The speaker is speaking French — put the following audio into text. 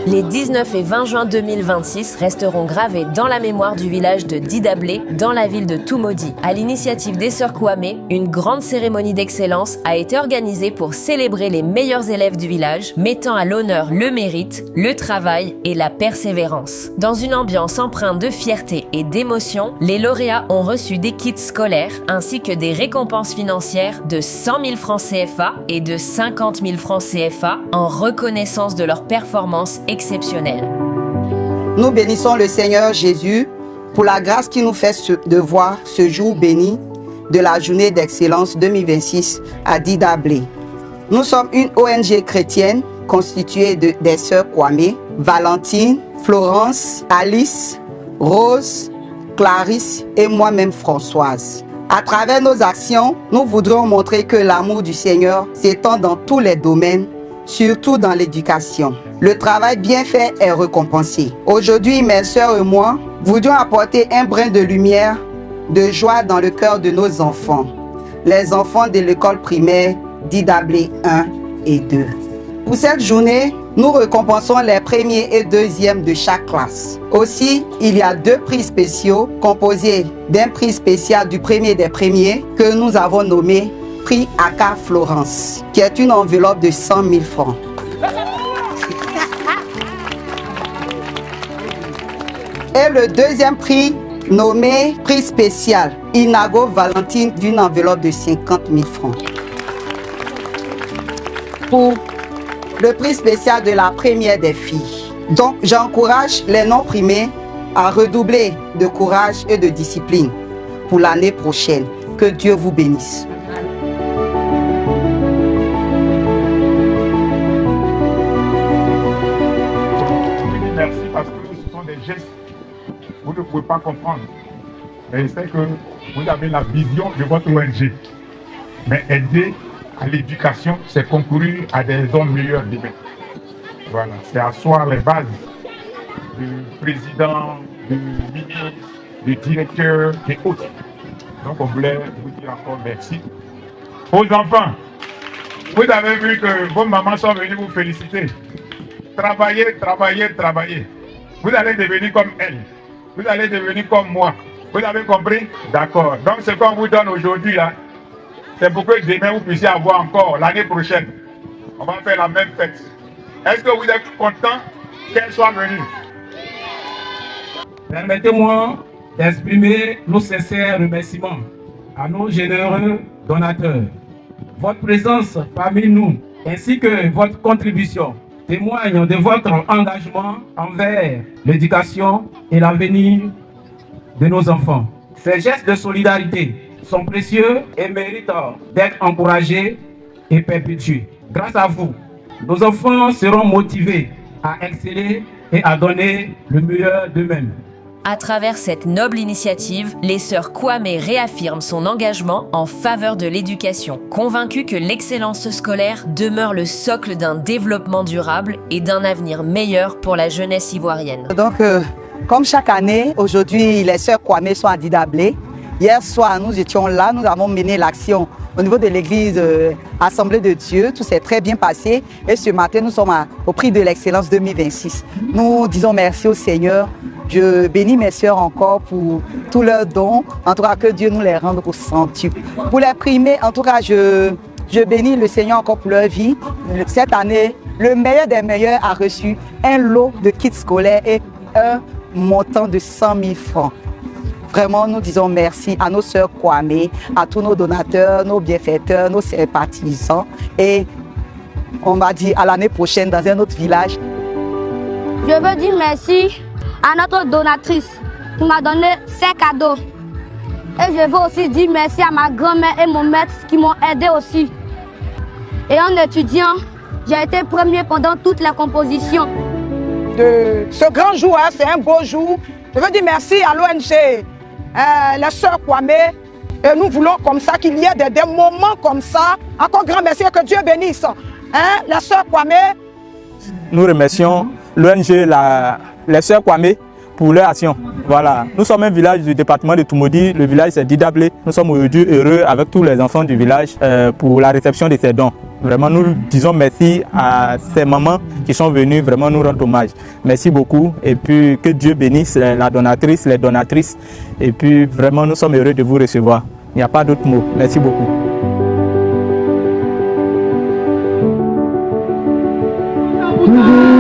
Les 19 et 20 juin 2026 resteront gravés dans la mémoire du village de Didablé, dans la ville de Toumodi. À l'initiative des Sœurs Kwame, une grande cérémonie d'excellence a été organisée pour célébrer les meilleurs élèves du village, mettant à l'honneur le mérite, le travail et la persévérance. Dans une ambiance empreinte de fierté et d'émotion, les lauréats ont reçu des kits scolaires ainsi que des récompenses financières de 100 000 francs CFA et de 50 000 francs CFA en reconnaissance de leur performance exceptionnelle. Nous bénissons le Seigneur Jésus pour la grâce qui nous fait de voir ce jour béni de la journée d'excellence 2026 à Didablé. Nous sommes une ONG chrétienne constituée des sœurs Kwame, Valentine, Florence, Alice, Rose, Clarisse et moi-même Françoise. À travers nos actions, nous voudrions montrer que l'amour du Seigneur s'étend dans tous les domaines, surtout dans l'éducation. Le travail bien fait est récompensé. Aujourd'hui, mes sœurs et moi voudrions apporter un brin de lumière, de joie dans le cœur de nos enfants, les enfants de l'école primaire Didablé 1 et 2. Pour cette journée, nous récompensons les premiers et deuxièmes de chaque classe. Aussi, il y a 2 prix spéciaux composés d'un prix spécial du premier des premiers que nous avons nommé prix Aka Florence, qui est une enveloppe de 100 000 francs. Et le deuxième prix, nommé prix spécial Inago Valentine, d'une enveloppe de 50 000 francs. Pour le prix spécial de la première des filles. Donc, j'encourage les non-primés à redoubler de courage et de discipline pour l'année prochaine. Que Dieu vous bénisse. Merci parce que ce sont des gestes que vous ne pouvez pas comprendre. Mais je sais que vous avez la vision de votre ONG. Mais aider à l'éducation, c'est concourir à des hommes meilleurs demain. Voilà, c'est asseoir les bases du président, du ministre, du directeur et autres. Donc on voulait vous dire encore merci. Aux enfants, vous avez vu que vos mamans sont venues vous féliciter. Travaillez, travaillez, travaillez. Vous allez devenir comme elles. Vous allez devenir comme moi. Vous avez compris? D'accord. Donc ce qu'on vous donne aujourd'hui là, c'est pour que demain vous puissiez avoir encore l'année prochaine. On va faire la même fête. Est-ce que vous êtes content qu'elle soit venue? Permettez-moi d'exprimer nos sincères remerciements à nos généreux donateurs. Votre présence parmi nous ainsi que votre contribution témoignent de votre engagement envers l'éducation et l'avenir de nos enfants. Ces gestes de solidarité sont précieux et méritent d'être encouragés et perpétués. Grâce à vous, nos enfants seront motivés à exceller et à donner le meilleur d'eux-mêmes. À travers cette noble initiative, les sœurs Kwame réaffirment son engagement en faveur de l'éducation, convaincues que l'excellence scolaire demeure le socle d'un développement durable et d'un avenir meilleur pour la jeunesse ivoirienne. Donc, comme chaque année, aujourd'hui, les sœurs Kwame sont à Didablé. Hier soir, nous étions là, nous avons mené l'action au niveau de l'église Assemblée de Dieu. Tout s'est très bien passé. Et ce matin, nous sommes au prix de l'excellence 2026. Nous disons merci au Seigneur. Je bénis mes sœurs encore pour tous leurs dons. En tout cas, que Dieu nous les rende au centuple. Pour les primés, en tout cas, je bénis le Seigneur encore pour leur vie. Cette année, le meilleur des meilleurs a reçu un lot de kits scolaires et un montant de 100 000 francs. Vraiment, nous disons merci à nos sœurs Kwame, à tous nos donateurs, nos bienfaiteurs, nos sympathisants. Et on va dire à l'année prochaine dans un autre village. Je veux dire merci à notre donatrice qui m'a donné ces cadeaux. Et je veux aussi dire merci à ma grand-mère et mon maître qui m'ont aidé aussi. Et en étudiant, j'ai été premier pendant toutes les compositions. De ce grand jour, c'est un beau jour. Je veux dire merci à l'ONG, les sœurs Kwame. Et nous voulons comme ça qu'il y ait des moments comme ça. Encore grand merci et que Dieu bénisse. Les sœurs Kwame. Nous remercions l'ONG, les sœurs Kwame pour leur action. Voilà, nous sommes un village du département de Toumoudi, le village c'est Didablé. Nous sommes aujourd'hui heureux avec tous les enfants du village pour la réception de ces dons. Vraiment, nous disons merci à ces mamans qui sont venues vraiment nous rendre hommage. Merci beaucoup et puis que Dieu bénisse la donatrice, les donatrices. Et puis vraiment, nous sommes heureux de vous recevoir. Il n'y a pas d'autre mot. Merci beaucoup. Thank you.